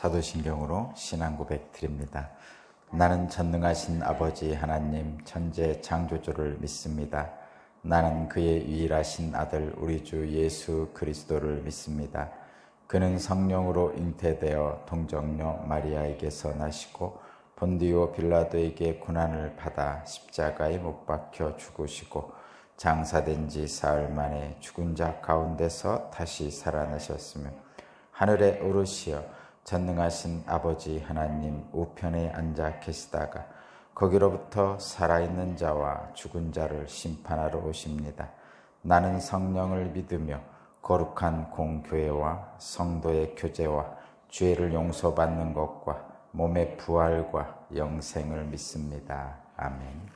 사도신경으로 신앙 고백 드립니다. 나는 전능하신 아버지 하나님 천재 창조주를 믿습니다. 나는 그의 유일하신 아들 우리 주 예수 그리스도를 믿습니다. 그는 성령으로 잉태되어 동정녀 마리아에게서 나시고 본디오 빌라도에게 고난을 받아 십자가에 못 박혀 죽으시고 장사된 지 사흘 만에 죽은 자 가운데서 다시 살아나셨으며 하늘에 오르시어 전능하신 아버지 하나님 우편에 앉아 계시다가 거기로부터 살아있는 자와 죽은 자를 심판하러 오십니다. 나는 성령을 믿으며 거룩한 공교회와 성도의 교제와 죄를 용서받는 것과 몸의 부활과 영생을 믿습니다. 아멘.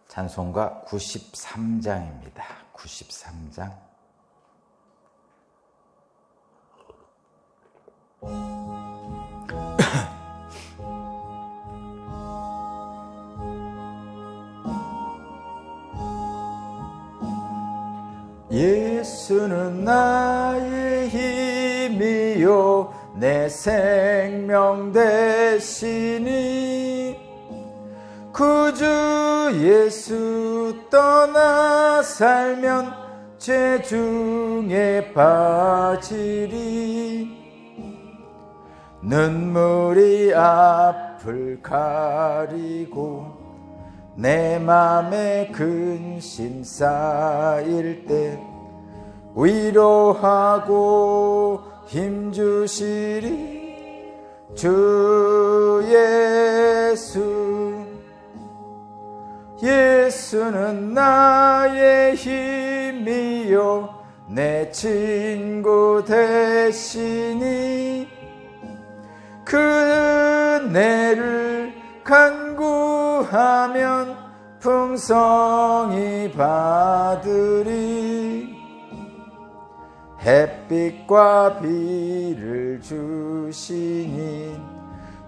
찬송가 93장입니다. 93장. 예수는 나의 힘이요 내 생명 되시니 구주 예수 떠나 살면 죄 중에 빠지리 눈물이 앞을 가리고 내 맘에 근심 쌓일 때 위로하고 힘주시리 주 예수. 예수는 나의 힘이요 내 친구 되시니 그 은혜를 간구하면 풍성히 받으리 햇빛과 비를 주시니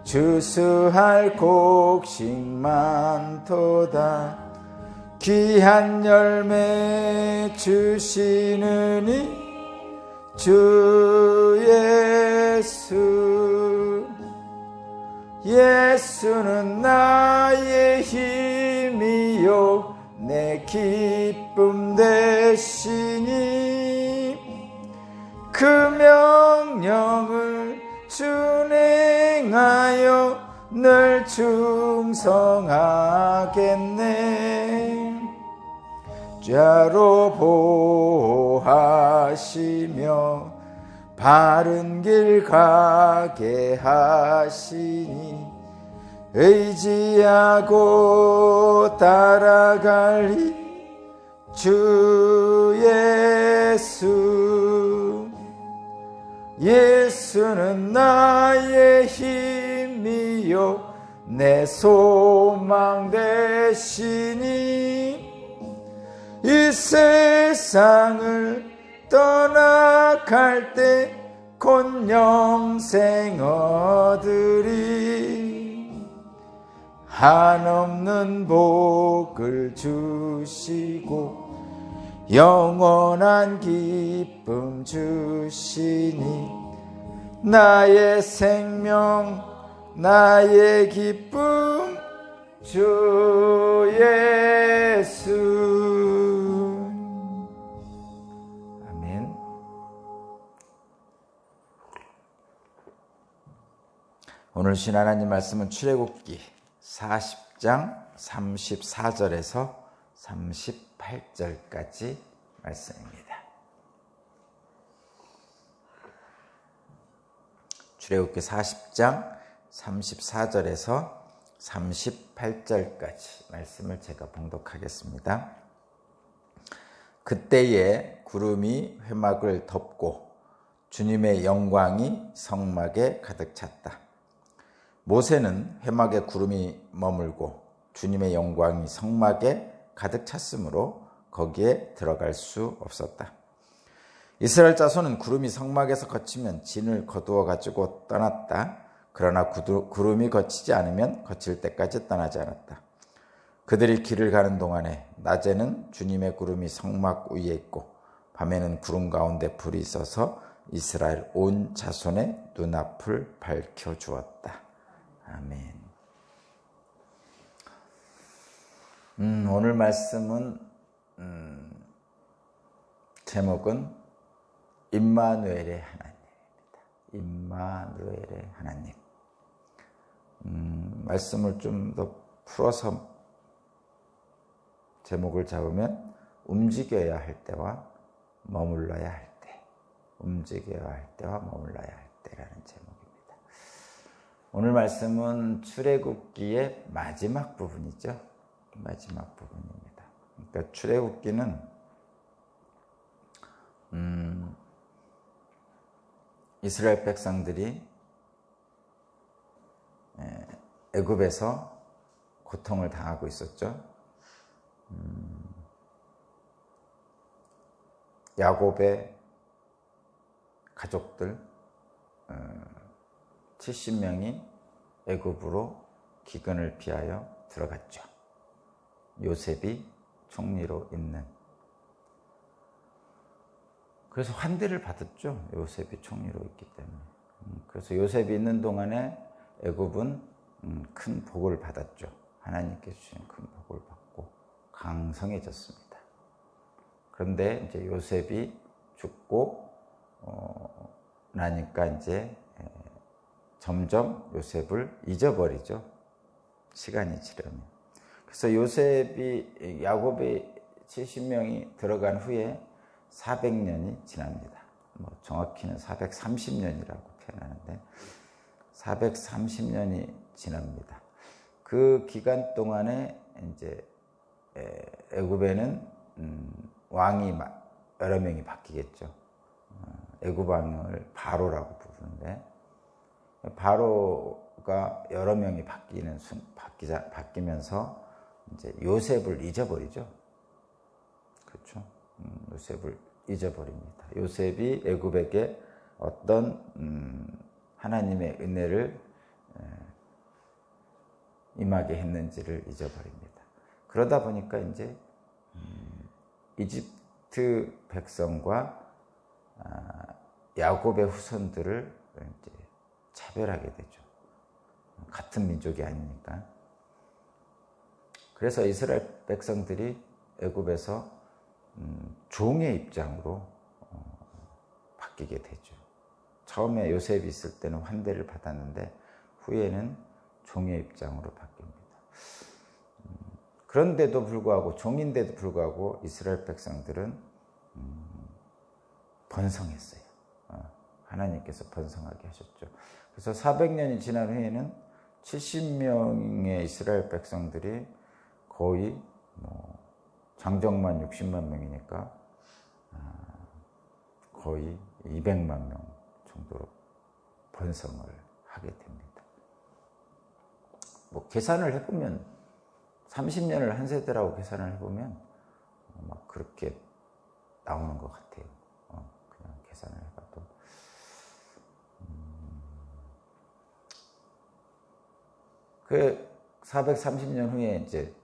주수할 곡식 많도다 귀한 열매 주시느니 주 예수. 예수는 나의 힘이요 내 기쁨 되시니 그 명령을 준행하여 늘 충성하겠네. 좌로 보호하시며 바른 길 가게 하시니 의지하고 따라갈리 주 예수. 예수는 나의 힘이요 내 소망 되시니 이 세상을 떠나갈 때 곧 영생 얻으리 한없는 복을 주시고 영원한 기쁨 주시니 나의 생명 나의 기쁨 주 예수. 아멘. 오늘 주신 하나님 말씀은 출애굽기 40장 34절에서 38절까지 말씀입니다. 출애굽기 40장 34절에서 38절까지 말씀을 제가 봉독하겠습니다. 그때에 구름이 회막을 덮고 주님의 영광이 성막에 가득 찼다. 모세는 회막에 구름이 머물고 주님의 영광이 성막에 가득 찼으므로 거기에 들어갈 수 없었다. 이스라엘 자손은 구름이 성막에서 거치면 진을 거두어 가지고 떠났다. 그러나 구름이 거치지 않으면 거칠 때까지 떠나지 않았다. 그들이 길을 가는 동안에 낮에는 주님의 구름이 성막 위에 있고 밤에는 구름 가운데 불이 있어서 이스라엘 온 자손의 눈앞을 밝혀주었다. 아멘. 오늘 말씀은 제목은 임마누엘의 하나님입니다. 임마누엘의 하나님. 말씀을 좀 더 풀어서 제목을 잡으면 움직여야 할 때와 머물러야 할 때, 움직여야 할 때와 머물러야 할 때라는 제목입니다. 오늘 말씀은 출애굽기의 마지막 부분이죠. 마지막 부분입니다. 그러니까 출애굽기는 이스라엘 백성들이 애굽에서 고통을 당하고 있었죠. 야곱의 가족들 70명이 애굽으로 기근을 피하여 들어갔죠. 요셉이 총리로 있는. 그래서 환대를 받았죠. 요셉이 총리로 있기 때문에. 그래서 요셉이 있는 동안에 애굽은 큰 복을 받았죠. 하나님께 주신 큰 복을 받고 강성해졌습니다. 그런데 이제 요셉이 죽고 나니까 이제 점점 요셉을 잊어버리죠. 시간이 지르면. 그래서 요셉이 야곱의 70명이 들어간 후에 400년이 지납니다. 정확히는 430년이라고 표현하는데 430년이 지납니다. 그 기간 동안에 이제 애굽에는 왕이 여러 명이 바뀌겠죠. 애굽 왕을 바로라고 부르는데 바로가 여러 명이 바뀌면서 이제 요셉을 잊어버리죠. 그렇죠. 요셉을 잊어버립니다. 요셉이 애굽에게 어떤 하나님의 은혜를 임하게 했는지를 잊어버립니다. 그러다 보니까 이제 이집트 백성과 야곱의 후손들을 이제 차별하게 되죠. 같은 민족이 아니니까. 그래서 이스라엘 백성들이 애굽에서 종의 입장으로 바뀌게 되죠. 처음에 요셉이 있을 때는 환대를 받았는데 후에는 종의 입장으로 바뀝니다. 그런데도 불구하고 종인데도 불구하고 이스라엘 백성들은 번성했어요. 하나님께서 번성하게 하셨죠. 그래서 400년이 지난 후에는 70명의 이스라엘 백성들이 거의 장정만 60만 명이니까 거의 200만 명 정도로 번성을 하게 됩니다. 계산을 해보면 30년을 한 세대라고 계산을 해보면 막 그렇게 나오는 것 같아요. 그냥 계산을 해봐도. 그 430년 후에 이제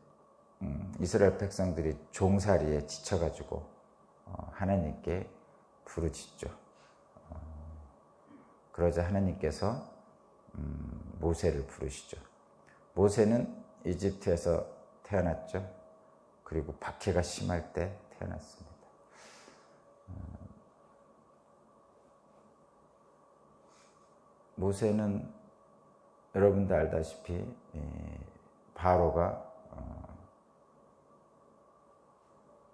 이스라엘 백성들이 종살이에 지쳐가지고 하나님께 부르짖죠. 그러자 하나님께서 모세를 부르시죠. 모세는 이집트에서 태어났죠. 그리고 박해가 심할 때 태어났습니다. 모세는 여러분도 알다시피 바로가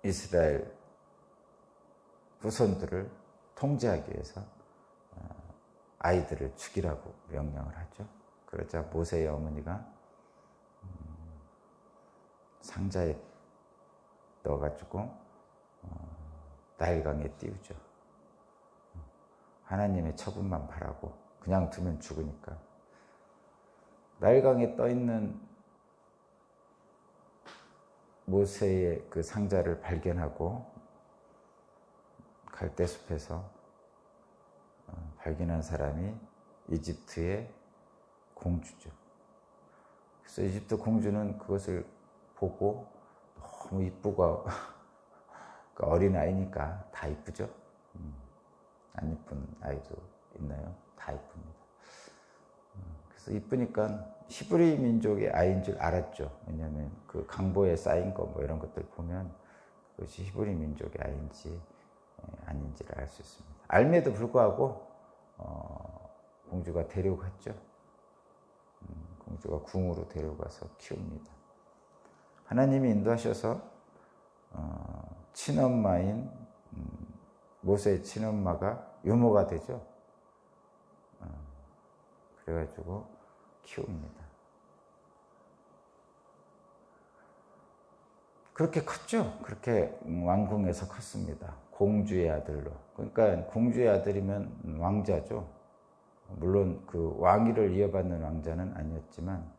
이스라엘 후손들을 통제하기 위해서 아이들을 죽이라고 명령을 하죠. 그러자 모세의 어머니가 상자에 넣어가지고 나일강에 띄우죠. 하나님의 처분만 바라고 그냥 두면 죽으니까. 나일강에 떠있는 모세의 그 상자를 발견하고 갈대숲에서 발견한 사람이 이집트의 공주죠. 그래서 이집트 공주는 그것을 보고 너무 이쁘고 어린아이니까 다 이쁘죠. 안 이쁜 아이도 있나요? 다 이쁩니다. 그래서 이쁘니까 히브리 민족의 아이인 줄 알았죠. 왜냐하면 그 강보에 쌓인 거 뭐 이런 것들 보면 그것이 히브리 민족의 아이인지 아닌지를 알 수 있습니다. 알매도 불구하고 공주가 데려갔죠. 공주가 궁으로 데려가서 키웁니다. 하나님이 인도하셔서 친엄마인 모세의 친엄마가 유모가 되죠. 그래가지고 키웁니다. 그렇게 컸죠. 그렇게 왕궁에서 컸습니다. 공주의 아들로. 그러니까 공주의 아들이면 왕자죠. 물론 그 왕위를 이어받는 왕자는 아니었지만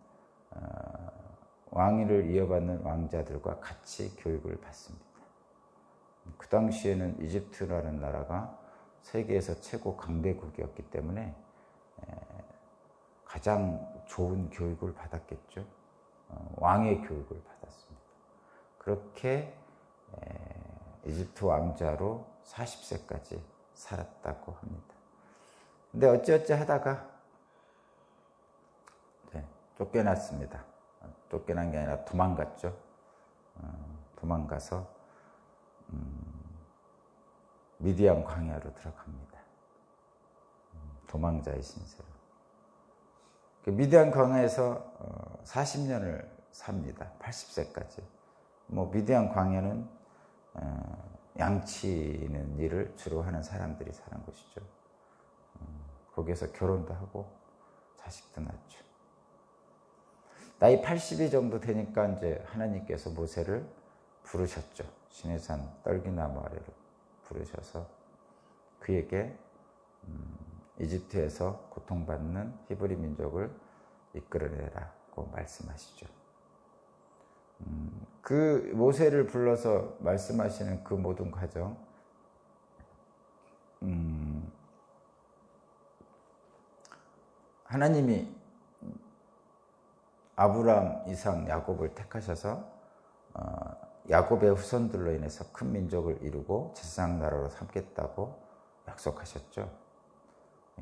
왕위를 이어받는 왕자들과 같이 교육을 받습니다. 그 당시에는 이집트라는 나라가 세계에서 최고 강대국이었기 때문에 가장 좋은 교육을 받았겠죠. 왕의 교육을 받았습니다. 그렇게 이집트 왕자로 40세까지 살았다고 합니다. 근데 어찌어찌 하다가 쫓겨났습니다. 쫓겨난 게 아니라 도망갔죠. 도망가서 미디안 광야로 들어갑니다. 도망자의 신세로. 미디안 광야에서 40년을 삽니다. 80세까지. 미디안 광야는 양치는 일을 주로 하는 사람들이 사는 곳이죠. 거기에서 결혼도 하고 자식도 낳죠. 나이 80이 정도 되니까 이제 하나님께서 모세를 부르셨죠. 시내산 떨기나무 아래로 부르셔서 그에게 이집트에서 고통받는 히브리 민족을 이끌어내라고 말씀하시죠. 그 모세를 불러서 말씀하시는 그 모든 과정, 하나님이 아브라함, 이삭, 야곱을 택하셔서 야곱의 후손들로 인해서 큰 민족을 이루고 제사장 나라로 삼겠다고 약속하셨죠.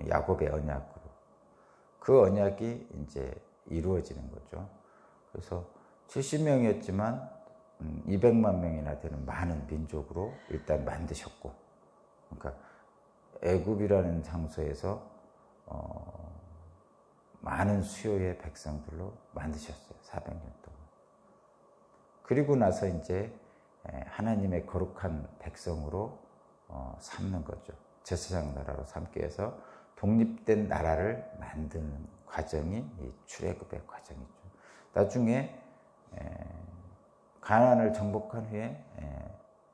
야곱의 언약으로. 그 언약이 이제 이루어지는 거죠. 그래서 70명이었지만 200만 명이나 되는 많은 민족으로 일단 만드셨고, 그러니까 애굽이라는 장소에서 많은 수요의 백성들로 만드셨어요. 400년 동안. 그리고 나서 이제 하나님의 거룩한 백성으로 삼는 거죠. 제사장 나라로 삼기 위해서 독립된 나라를 만드는 과정이 이 출애굽의 과정이죠. 나중에 가나안을 정복한 후에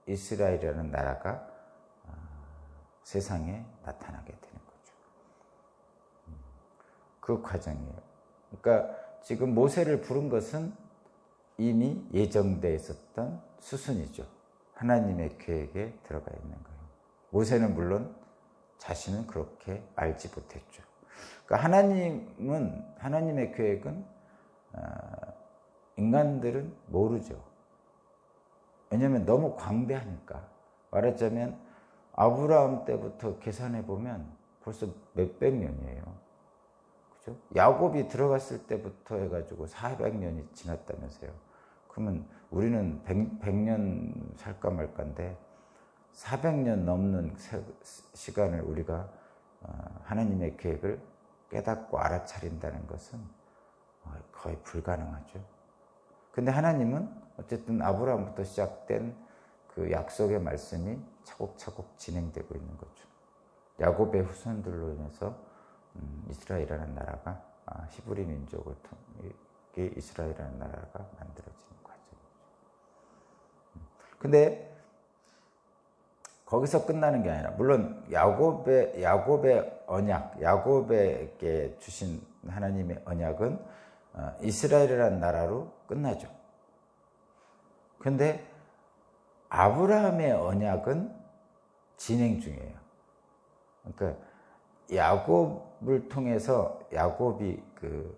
이스라엘이라는 나라가 세상에 나타나게 되는 거죠. 그 과정이에요. 그러니까 지금 모세를 부른 것은 이미 예정되어 있었던 수순이죠. 하나님의 계획에 들어가 있는 거예요. 모세는 물론 자신은 그렇게 알지 못했죠. 그러니까 하나님의 계획은 인간들은 모르죠. 왜냐하면 너무 광대하니까. 말하자면 아브라함 때부터 계산해 보면 벌써 몇백 년이에요. 그죠? 야곱이 들어갔을 때부터 해가지고 400년이 지났다면서요. 그러면 우리는 100년 살까 말까인데 400년 넘는 시간을 우리가 하나님의 계획을 깨닫고 알아차린다는 것은 거의 불가능하죠. 근데 하나님은 어쨌든 아브라함부터 시작된 그 약속의 말씀이 차곡차곡 진행되고 있는 거죠. 야곱의 후손들로 인해서 이스라엘이라는 나라가 히브리 민족을 통해 이스라엘이라는 나라가 만들어지는 과정이죠. 근데 거기서 끝나는 게 아니라, 물론 야곱의 언약, 야곱에게 주신 하나님의 언약은 이스라엘이라는 나라로 끝나죠. 근데 아브라함의 언약은 진행 중이에요. 그러니까 야곱을 통해서, 야곱이 그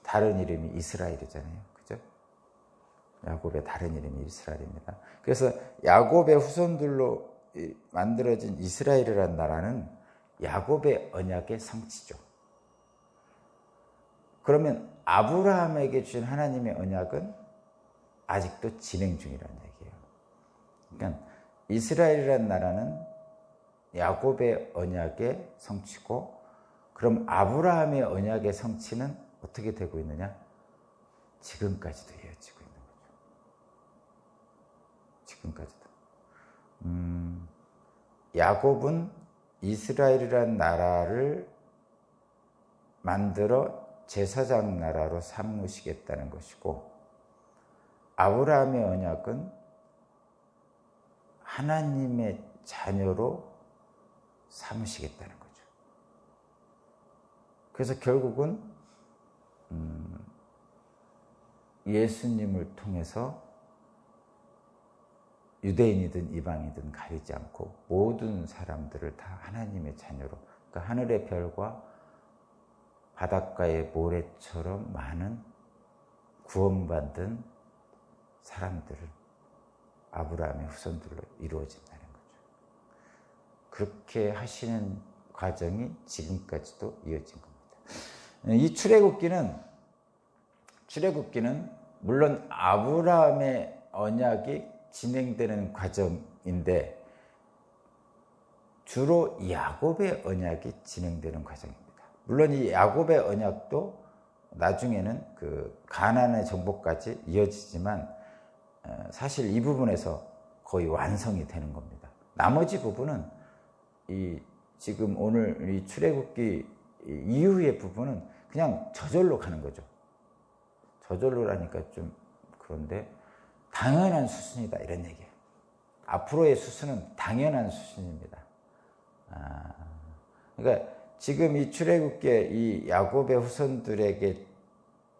다른 이름이 이스라엘이잖아요. 그죠? 야곱의 다른 이름이 이스라엘입니다. 그래서 야곱의 후손들로 만들어진 이스라엘이라는 나라는 야곱의 언약의 성취죠. 그러면 아브라함에게 주신 하나님의 언약은 아직도 진행 중이라는 얘기예요. 그러니까 이스라엘이라는 나라는 야곱의 언약의 성취고, 그럼 아브라함의 언약의 성취는 어떻게 되고 있느냐? 지금까지도 이어지고 있는 거죠. 지금까지도. 야곱은 이스라엘이라는 나라를 만들어 제사장 나라로 삼으시겠다는 것이고, 아브라함의 언약은 하나님의 자녀로 삼으시겠다는 거죠. 그래서 결국은 예수님을 통해서 유대인이든 이방이든 가리지 않고 모든 사람들을 다 하나님의 자녀로, 그러니까 하늘의 별과 바닷가의 모래처럼 많은 구원받은 사람들을 아브라함의 후손들로 이루어진다는 거죠. 그렇게 하시는 과정이 지금까지도 이어진 겁니다. 이 출애굽기는 물론 아브라함의 언약이 진행되는 과정인데 주로 야곱의 언약이 진행되는 과정입니다. 물론 이 야곱의 언약도 나중에는 그 가나안의 정복까지 이어지지만 사실 이 부분에서 거의 완성이 되는 겁니다. 나머지 부분은 지금 오늘 이 출애굽기 이후의 부분은 그냥 저절로 가는 거죠. 저절로라니까 좀 그런데 당연한 수순이다 이런 얘기예요. 앞으로의 수순은 당연한 수순입니다. 그러니까 지금 이 출애굽기에 이 야곱의 후손들에게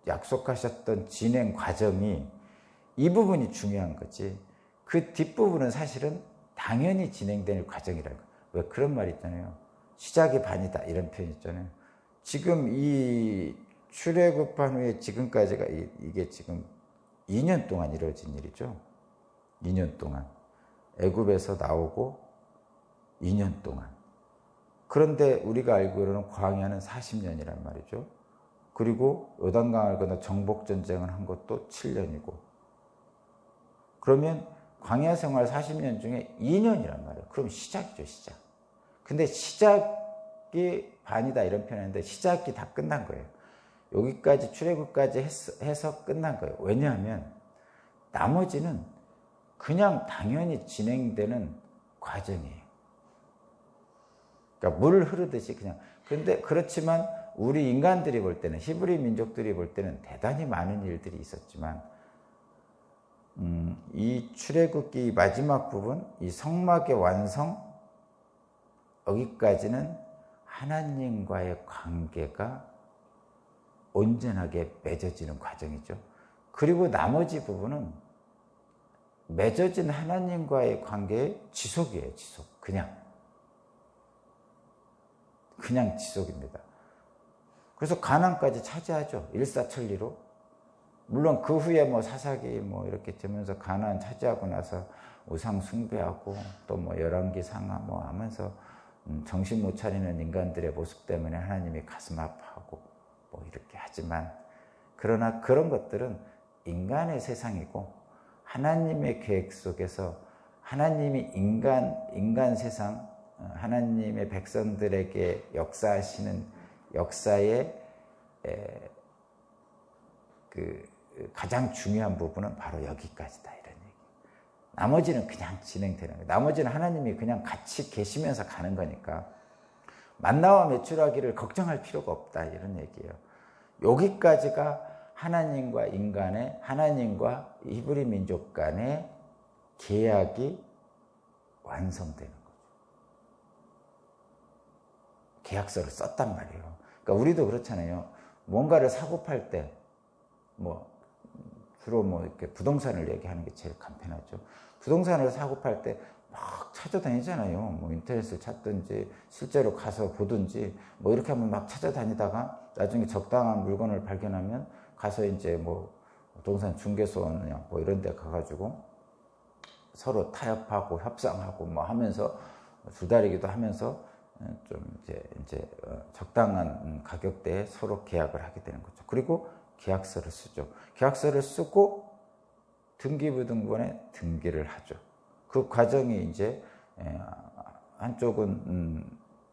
약속하셨던 진행 과정이 이 부분이 중요한 거지, 그 뒷부분은 사실은 당연히 진행될 과정이라고. 왜 그런 말 있잖아요. 시작이 반이다 이런 표현 있잖아요. 지금 이 출애굽한 후에 지금까지가 이게 지금 2년 동안 이루어진 일이죠. 2년 동안 애굽에서 나오고 2년 동안. 그런데 우리가 알기로는 광야는 40년이란 말이죠. 그리고 요단강을 건너 정복전쟁을 한 것도 7년이고, 그러면 광야 생활 40년 중에 2년이란 말이에요. 그럼 시작이죠, 시작. 근데 시작이 반이다 이런 표현인데 시작이 다 끝난 거예요. 여기까지 출애굽까지 해서 끝난 거예요. 왜냐하면 나머지는 그냥 당연히 진행되는 과정이에요. 그러니까 물 흐르듯이 그냥. 그런데 그렇지만 우리 인간들이 볼 때는, 히브리 민족들이 볼 때는 대단히 많은 일들이 있었지만 이 출애굽기 마지막 부분, 이 성막의 완성, 여기까지는 하나님과의 관계가 온전하게 맺어지는 과정이죠. 그리고 나머지 부분은 맺어진 하나님과의 관계의 지속이에요. 지속. 그냥 지속입니다. 그래서 가나안까지 차지하죠. 일사천리로. 물론 그 후에 뭐 사사기 뭐 이렇게 되면서 가나안 차지하고 나서 우상 숭배하고 또 뭐 열왕기 상하 뭐 하면서 정신 못 차리는 인간들의 모습 때문에 하나님이 가슴 아파하고 뭐 이렇게 하지만, 그러나 그런 것들은 인간의 세상이고 하나님의 계획 속에서 하나님이 인간 세상, 하나님의 백성들에게 역사하시는 역사의 그 가장 중요한 부분은 바로 여기까지다 이런 얘기. 나머지는 그냥 진행되는 거예요. 나머지는 하나님이 그냥 같이 계시면서 가는 거니까 만나와 매출하기를 걱정할 필요가 없다 이런 얘기예요. 여기까지가 하나님과 인간의, 하나님과 히브리 민족 간의 계약이 완성되는 거죠. 계약서를 썼단 말이에요. 그러니까 우리도 그렇잖아요. 뭔가를 사고 팔 때 뭐 주로 뭐 이렇게 부동산을 얘기하는 게 제일 간편하죠. 부동산을 사고 팔 때 막 찾아다니잖아요. 뭐 인터넷을 찾든지 실제로 가서 보든지 뭐 이렇게 하면 막 찾아다니다가 나중에 적당한 물건을 발견하면 가서 이제 뭐 부동산 중개소냐 뭐 이런 데 가가지고 서로 타협하고 협상하고 뭐 하면서 줄다리기도 하면서 좀 이제 적당한 가격대에 서로 계약을 하게 되는 거죠. 그리고 계약서를 쓰죠. 계약서를 쓰고 등기부등본에 등기를 하죠. 그 과정이 이제 한쪽은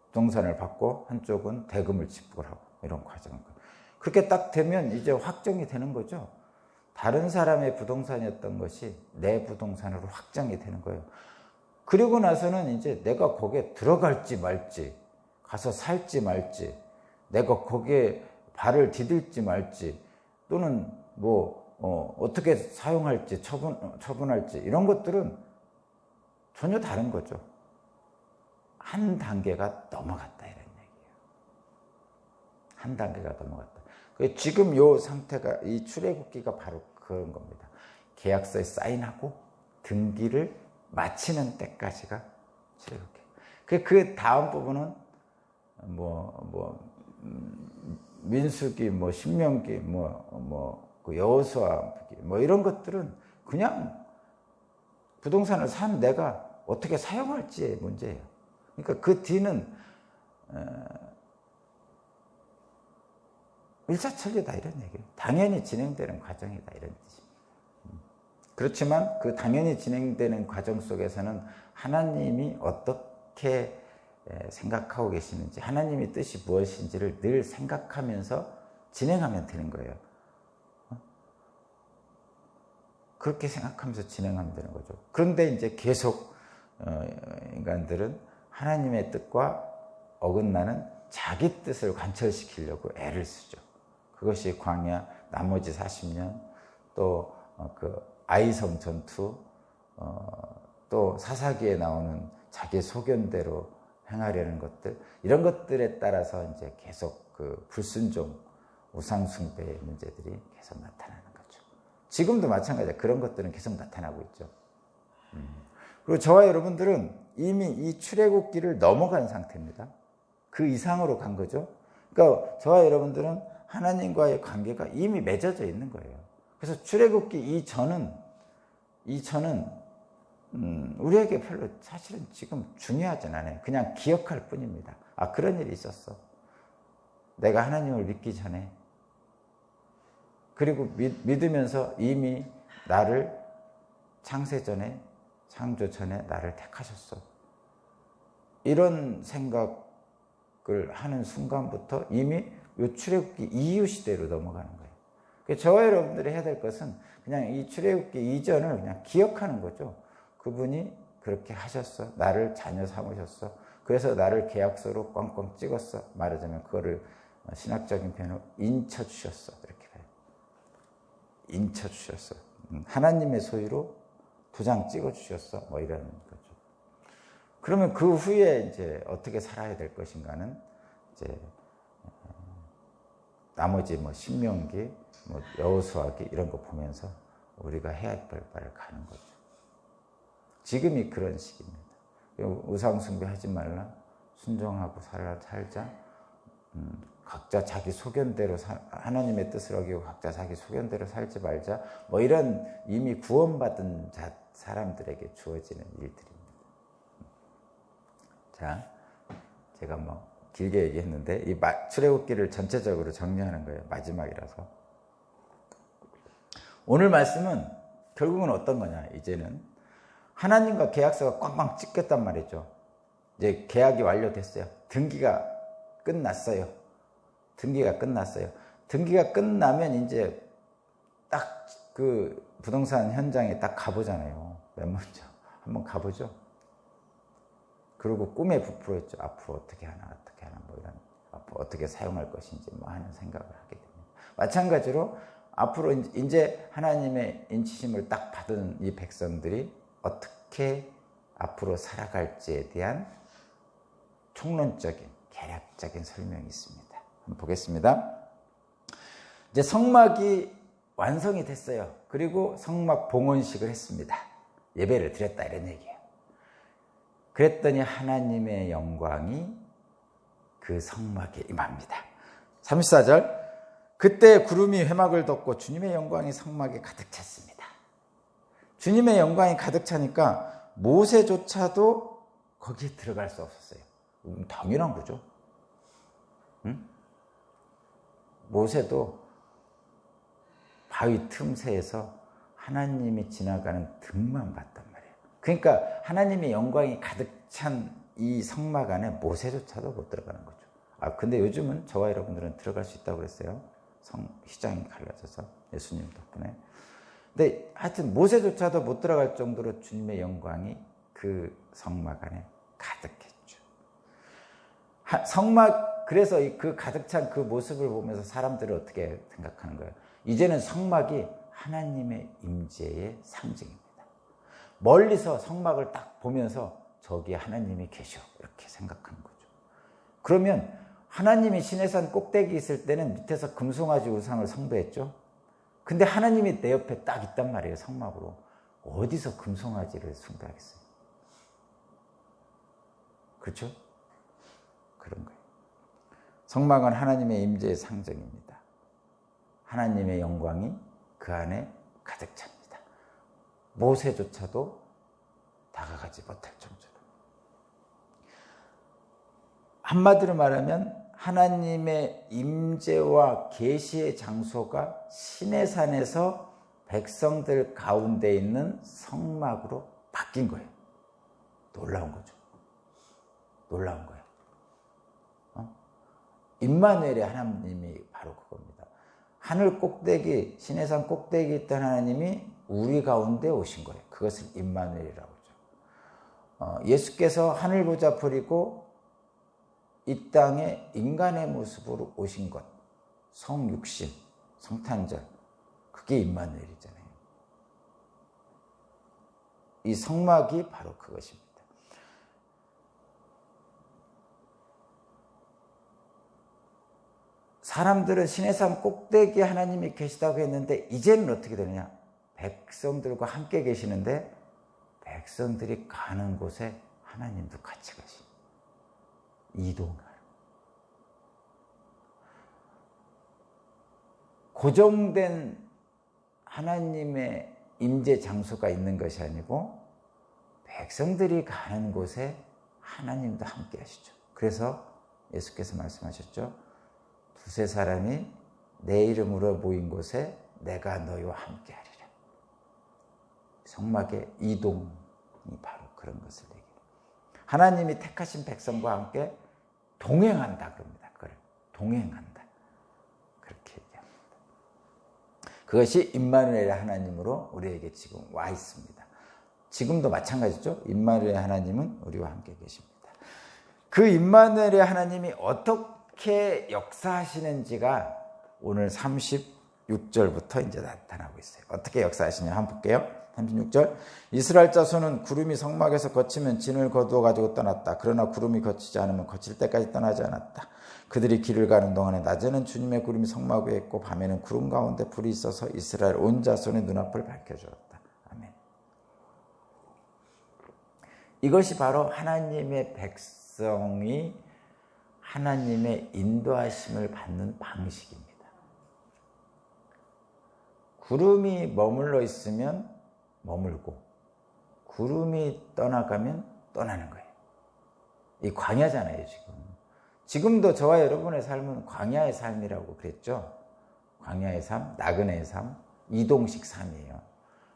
부동산을 받고 한쪽은 대금을 지불을 하고 이런 과정. 그렇게 딱 되면 이제 확정이 되는 거죠. 다른 사람의 부동산이었던 것이 내 부동산으로 확정이 되는 거예요. 그리고 나서는 이제 내가 거기에 들어갈지 말지, 가서 살지 말지, 내가 거기에 발을 디딜지 말지, 또는 어떻게 사용할지, 처분할지, 이런 것들은 전혀 다른 거죠. 한 단계가 넘어갔다, 이런 얘기예요. 한 단계가 넘어갔다. 지금 이 상태가, 이 출애굽기가 바로 그런 겁니다. 계약서에 사인하고 등기를 마치는 때까지가 출애굽기. 그 다음 부분은 민수기, 신명기, 여호수아기, 이런 것들은 그냥 부동산을 산 내가 어떻게 사용할지의 문제예요. 그러니까 그 뒤는 일사천리다, 이런 얘기예요. 당연히 진행되는 과정이다, 이런 뜻입니다. 그렇지만 그 당연히 진행되는 과정 속에서는 하나님이 어떻게 생각하고 계시는지, 하나님의 뜻이 무엇인지를 늘 생각하면서 진행하면 되는 거예요. 그렇게 생각하면서 진행하면 되는 거죠. 그런데 이제 계속 인간들은 하나님의 뜻과 어긋나는 자기 뜻을 관철시키려고 애를 쓰죠. 그것이 광야, 나머지 40년, 또 아이성 전투, 또 사사기에 나오는 자기 소견대로 행하려는 것들, 이런 것들에 따라서 이제 계속 불순종, 우상숭배의 문제들이 계속 나타나는 거죠. 지금도 마찬가지예요. 그런 것들은 계속 나타나고 있죠. 그리고 저와 여러분들은 이미 이 출애굽기를 넘어간 상태입니다. 그 이상으로 간 거죠. 그러니까 저와 여러분들은 하나님과의 관계가 이미 맺어져 있는 거예요. 그래서 출애굽기 이전은 우리에게 별로 사실은 지금 중요하진 않아요. 그냥 기억할 뿐입니다. 아, 그런 일이 있었어. 내가 하나님을 믿기 전에, 그리고 믿으면서 이미 나를 창세 전에, 창조 전에 나를 택하셨어. 이런 생각을 하는 순간부터 이미 이 출애굽기 이후 시대로 넘어가는 거예요. 저와 여러분들이 해야 될 것은 그냥 이 출애굽기 이전을 그냥 기억하는 거죠. 그분이 그렇게 하셨어. 나를 자녀 삼으셨어. 그래서 나를 계약서로 꽝꽝 찍었어. 말하자면 그거를 신학적인 표현으로 인쳐주셨어. 이렇게 해요. 인쳐주셨어. 하나님의 소유로 도장 찍어주셨어. 이런 거죠. 그러면 그 후에 이제 어떻게 살아야 될 것인가는 이제 나머지 신명기, 여호수아기 이런 거 보면서 우리가 해야 할 바를 가는 거죠. 지금이 그런 시기입니다. 우상 숭배하지 말라, 순종하고 살자. 각자 자기 소견대로 하나님의 뜻을 어기고 각자 자기 소견대로 살지 말자. 이런 이미 구원받은 사람들에게 주어지는 일들입니다. 자, 제가 길게 얘기했는데 이 출애굽기를 전체적으로 정리하는 거예요. 마지막이라서. 오늘 말씀은 결국은 어떤 거냐? 이제는 하나님과 계약서가 꽝꽝 찍혔단 말이죠. 이제 계약이 완료됐어요. 등기가 끝났어요. 등기가 끝나면 이제 딱 그 부동산 현장에 딱 가보잖아요. 맨 먼저 한번 가보죠. 그리고 꿈에 부풀어 있죠. 앞으로 어떻게 하나 이런 앞으로 어떻게 사용할 것인지 하는 생각을 하게 됩니다. 마찬가지로 앞으로 이제 하나님의 인치심을 딱 받은 이 백성들이 어떻게 앞으로 살아갈지에 대한 총론적인 개략적인 설명이 있습니다. 한번 보겠습니다. 이제 성막이 완성이 됐어요. 그리고 성막 봉헌식을 했습니다. 예배를 드렸다, 이런 얘기예요. 그랬더니 하나님의 영광이 그 성막에 임합니다. 34절, 그때 구름이 회막을 덮고 주님의 영광이 성막에 가득 찼습니다. 주님의 영광이 가득 차니까 모세조차도 거기에 들어갈 수 없었어요. 당연한 거죠. 응? 모세도 바위 틈새에서 하나님이 지나가는 등만 봤단 말이에요. 그러니까 하나님의 영광이 가득 찬 이 성막 안에 모세조차도 못 들어가는 거죠. 근데 요즘은 저와 여러분들은 들어갈 수 있다고 그랬어요. 휘장이 갈라져서 예수님 덕분에. 근데 하여튼 모세조차도 못 들어갈 정도로 주님의 영광이 그 성막 안에 가득했죠. 그래서 그 가득 찬 그 모습을 보면서 사람들은 어떻게 생각하는 거예요? 이제는 성막이 하나님의 임재의 상징입니다. 멀리서 성막을 딱 보면서 저기 하나님이 계셔 이렇게 생각하는 거죠. 그러면 하나님이 시내산 꼭대기 있을 때는 밑에서 금송아지 우상을 숭배했죠. 근데 하나님이 내 옆에 딱 있단 말이에요. 성막으로. 어디서 금송아지를 숭배하겠어요? 그렇죠? 그런 거예요. 성막은 하나님의 임재의 상징입니다. 하나님의 영광이 그 안에 가득 찹니다. 모세조차도 다가가지 못할 정도로. 한마디로 말하면 하나님의 임재와 계시의 장소가 시내산에서 백성들 가운데 있는 성막으로 바뀐 거예요. 놀라운 거죠. 놀라운 거예요. 임마누엘의 하나님이 바로 그겁니다. 하늘 꼭대기, 시내산 꼭대기 있던 하나님이 우리 가운데 오신 거예요. 그것을 임마누엘이라고 하죠. 예수께서 하늘 보좌 버리고 이 땅에 인간의 모습으로 오신 것, 성육신, 성탄절, 그게 임마누엘이잖아요. 이 성막이 바로 그것입니다. 사람들은 시내산 꼭대기에 하나님이 계시다고 했는데 이제는 어떻게 되느냐? 백성들과 함께 계시는데 백성들이 가는 곳에 하나님도 같이 가시는 이동하는. 고정된 하나님의 임재 장소가 있는 것이 아니고 백성들이 가는 곳에 하나님도 함께 하시죠. 그래서 예수께서 말씀하셨죠. 두세 사람이 내 이름으로 모인 곳에 내가 너희와 함께 하리라. 성막의 이동이 바로 그런 것을 얘기해요. 하나님이 택하신 백성과 함께 동행한다 그럽니다. 그걸 동행한다. 그렇게 얘기합니다. 그것이 임마누엘의 하나님으로 우리에게 지금 와 있습니다. 지금도 마찬가지죠. 임마누엘의 하나님은 우리와 함께 계십니다. 그 임마누엘의 하나님이 어떻게 역사하시는지가 오늘 36절부터 이제 나타나고 있어요. 어떻게 역사하시냐 한번 볼게요. 36절. 이스라엘 자손은 구름이 성막에서 거치면 진을 거두어 가지고 떠났다. 그러나 구름이 거치지 않으면 거칠 때까지 떠나지 않았다. 그들이 길을 가는 동안에 낮에는 주님의 구름이 성막 위에 있고 밤에는 구름 가운데 불이 있어서 이스라엘 온 자손의 눈앞을 밝혀주었다. 아멘. 이것이 바로 하나님의 백성이 하나님의 인도하심을 받는 방식입니다. 구름이 머물러 있으면 머물고 구름이 떠나가면 떠나는 거예요. 이 광야잖아요. 지금도 저와 여러분의 삶은 광야의 삶이라고 그랬죠. 광야의 삶, 나그네의 삶, 이동식 삶이에요.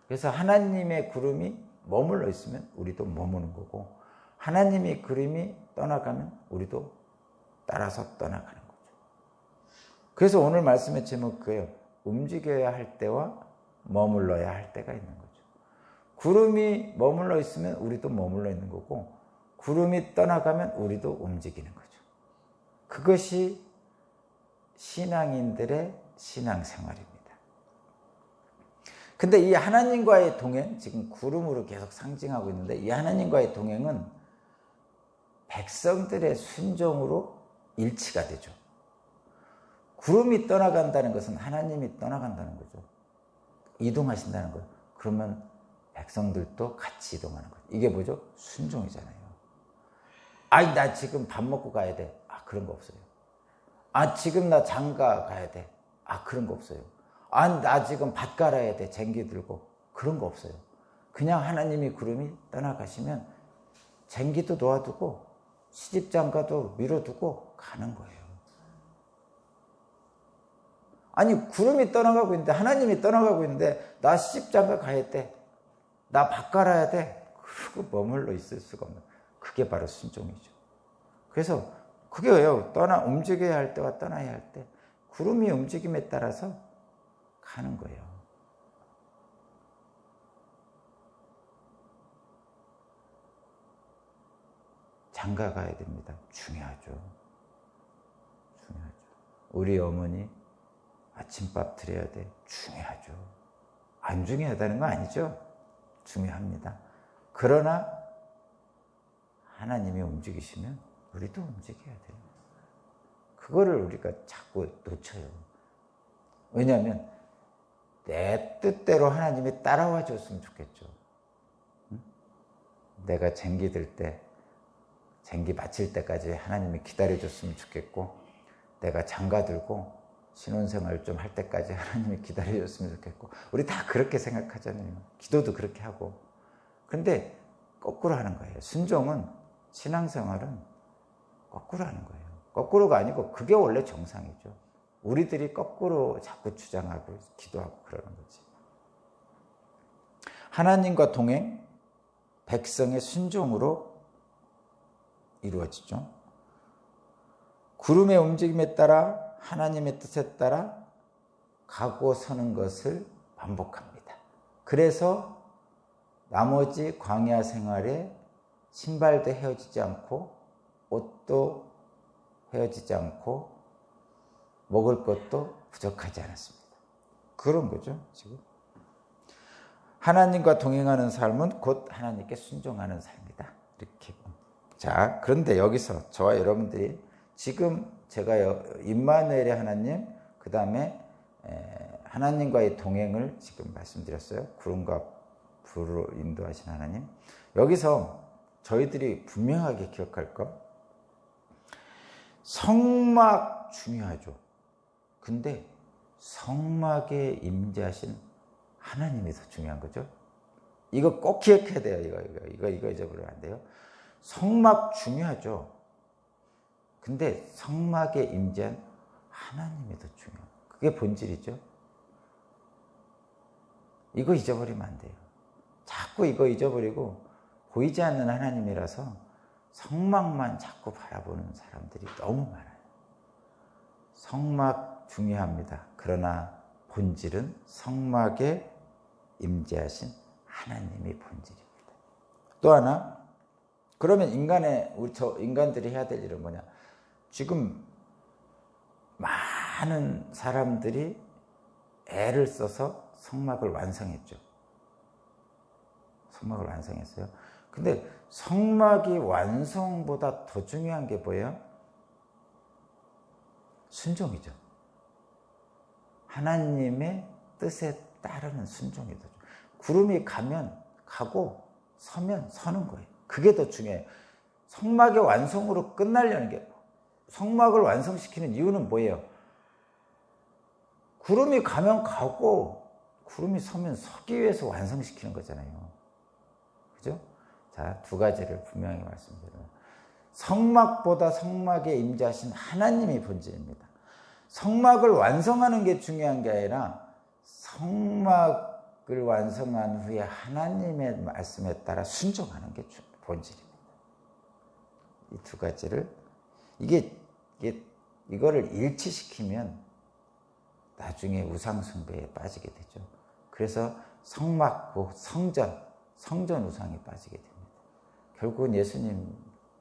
그래서 하나님의 구름이 머물러 있으면 우리도 머무는 거고 하나님의 구름이 떠나가면 우리도 따라서 떠나가는 거죠. 그래서 오늘 말씀의 제목 그예요. 움직여야 할 때와 머물러야 할 때가 있는 거죠. 구름이 머물러 있으면 우리도 머물러 있는 거고 구름이 떠나가면 우리도 움직이는 거죠. 그것이 신앙인들의 신앙생활입니다. 근데 이 하나님과의 동행, 지금 구름으로 계속 상징하고 있는데 이 하나님과의 동행은 백성들의 순종으로 일치가 되죠. 구름이 떠나간다는 것은 하나님이 떠나간다는 거죠. 이동하신다는 거예요. 그러면 백성들도 같이 이동하는 거죠. 이게 뭐죠? 순종이잖아요. 아이, 나 지금 밥 먹고 가야 돼. 그런 거 없어요. 지금 나 장가 가야 돼. 그런 거 없어요. 나 지금 밭 갈아야 돼. 쟁기 들고. 그런 거 없어요. 그냥 하나님이 구름이 떠나가시면 쟁기도 놓아두고 시집장가도 미뤄두고 가는 거예요. 아니 구름이 떠나가고 있는데, 하나님이 떠나가고 있는데 나 시집장가 가야 돼, 나 밥 갈아야 돼, 그러고 머물러 있을 수가 없는, 그게 바로 순종이죠. 그래서 그게 왜요? 움직여야 할 때와 떠나야 할 때 구름이 움직임에 따라서 가는 거예요. 장가 가야 됩니다. 중요하죠. 우리 어머니 아침밥 드려야 돼. 중요하죠. 안 중요하다는 거 아니죠. 중요합니다. 그러나 하나님이 움직이시면 우리도 움직여야 돼요. 그거를 우리가 자꾸 놓쳐요. 왜냐하면 내 뜻대로 하나님이 따라와 줬으면 좋겠죠. 내가 쟁기 들 때, 쟁기 마칠 때까지 하나님이 기다려줬으면 좋겠고, 내가 장가 들고 신혼생활 좀 할 때까지 하나님이 기다려줬으면 좋겠고, 우리 다 그렇게 생각하잖아요. 기도도 그렇게 하고. 근데 거꾸로 하는 거예요. 순종은, 신앙생활은 거꾸로 하는 거예요. 거꾸로가 아니고 그게 원래 정상이죠. 우리들이 거꾸로 자꾸 주장하고 기도하고 그러는 거지. 하나님과 동행, 백성의 순종으로 이루어지죠. 구름의 움직임에 따라, 하나님의 뜻에 따라 가고 서는 것을 반복합니다. 그래서 나머지 광야 생활에 신발도 헤어지지 않고, 옷도 헤어지지 않고, 먹을 것도 부족하지 않았습니다. 그런 거죠, 지금. 하나님과 동행하는 삶은 곧 하나님께 순종하는 삶이다. 이렇게. 자, 그런데 여기서 저와 여러분들이 지금 제가 임마누엘의 하나님, 그 다음에 하나님과의 동행을 지금 말씀드렸어요. 구름과 불로 인도하신 하나님. 여기서 저희들이 분명하게 기억할 것, 성막 중요하죠. 근데 성막에 임재하신 하나님이 더 중요한 거죠. 이거 꼭 기억해야 돼요. 이거 잊어버리면 안 돼요. 성막 중요하죠. 근데 성막에 임재한 하나님이 더 중요해요. 그게 본질이죠. 이거 잊어버리면 안 돼요. 자꾸 이거 잊어버리고 보이지 않는 하나님이라서 성막만 자꾸 바라보는 사람들이 너무 많아요. 성막 중요합니다. 그러나 본질은 성막에 임재하신 하나님이 본질입니다. 또 하나, 그러면 인간들이 해야 될 일은 뭐냐? 지금 많은 사람들이 애를 써서 성막을 완성했죠. 성막을 완성했어요. 근데 성막이 완성보다 더 중요한 게 뭐예요? 순종이죠. 하나님의 뜻에 따르는 순종이 더 중요해요. 구름이 가면 가고 서면 서는 거예요. 그게 더 중요해요. 성막의 완성으로 끝나려는 게, 성막을 완성시키는 이유는 뭐예요? 구름이 가면 가고 구름이 서면 서기 위해서 완성시키는 거잖아요. 그죠? 자, 두 가지를 분명히 말씀드려요. 성막보다 성막에 임재하신 하나님이 본질입니다. 성막을 완성하는 게 중요한 게 아니라 성막을 완성한 후에 하나님의 말씀에 따라 순종하는 게 본질입니다. 이 두 가지를, 이거를 일치시키면 나중에 우상숭배에 빠지게 되죠. 그래서 성막, 성전 우상에 빠지게 됩니다. 결국은 예수님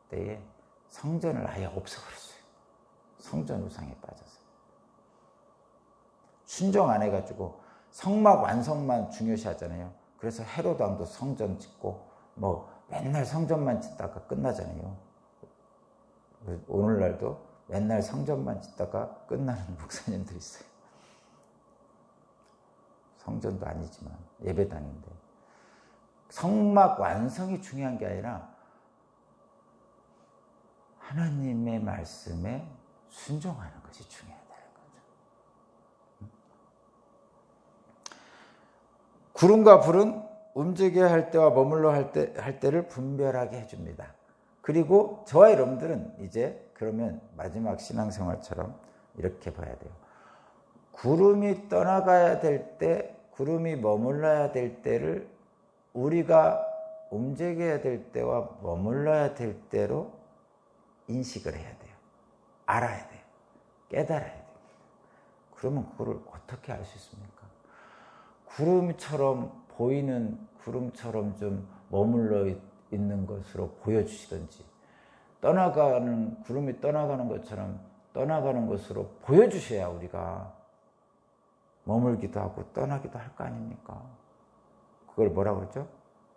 때에 성전을 아예 없애버렸어요. 성전 우상에 빠져서. 순종 안 해가지고 성막 완성만 중요시 하잖아요. 그래서 헤롯 왕도 성전 짓고 맨날 성전만 짓다가 끝나잖아요. 오늘날도 맨날 성전만 짓다가 끝나는 목사님들이 있어요. 성전도 아니지만 예배당인데. 성막 완성이 중요한 게 아니라 하나님의 말씀에 순종하는 것이 중요하다는 거죠. 구름과 불은 움직여야 할 때와 머물러 할 때를 분별하게 해줍니다. 그리고 저와 여러분들은 이제 그러면 마지막 신앙생활처럼 이렇게 봐야 돼요. 구름이 떠나가야 될 때, 구름이 머물러야 될 때를 우리가 움직여야 될 때와 머물러야 될 때로 인식을 해야 돼요. 알아야 돼요. 깨달아야 돼요. 그러면 그거를 어떻게 알 수 있습니까? 구름처럼 보이는 구름처럼 좀 머물러 있는 것으로 보여주시든지, 구름이 떠나가는 것처럼 떠나가는 것으로 보여주셔야 우리가 머물기도 하고 떠나기도 할 거 아닙니까? 그걸 뭐라고 그러죠?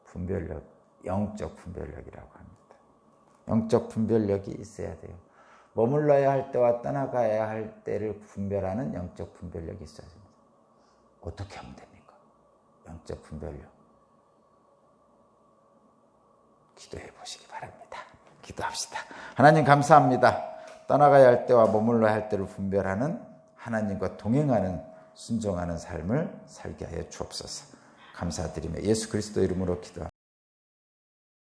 분별력, 영적 분별력이라고 합니다. 영적 분별력이 있어야 돼요. 머물러야 할 때와 떠나가야 할 때를 분별하는 영적 분별력이 있어야 됩니다. 어떻게 하면 됩니까? 영적 분별력. 기도해 보시기 바랍니다. 기도합시다. 하나님 감사합니다. 떠나가야 할 때와 머물러야 할 때를 분별하는 하나님과 동행하는 순종하는 삶을 살게 하여 주옵소서. 감사드리며 예수 그리스도 이름으로 기도합니다.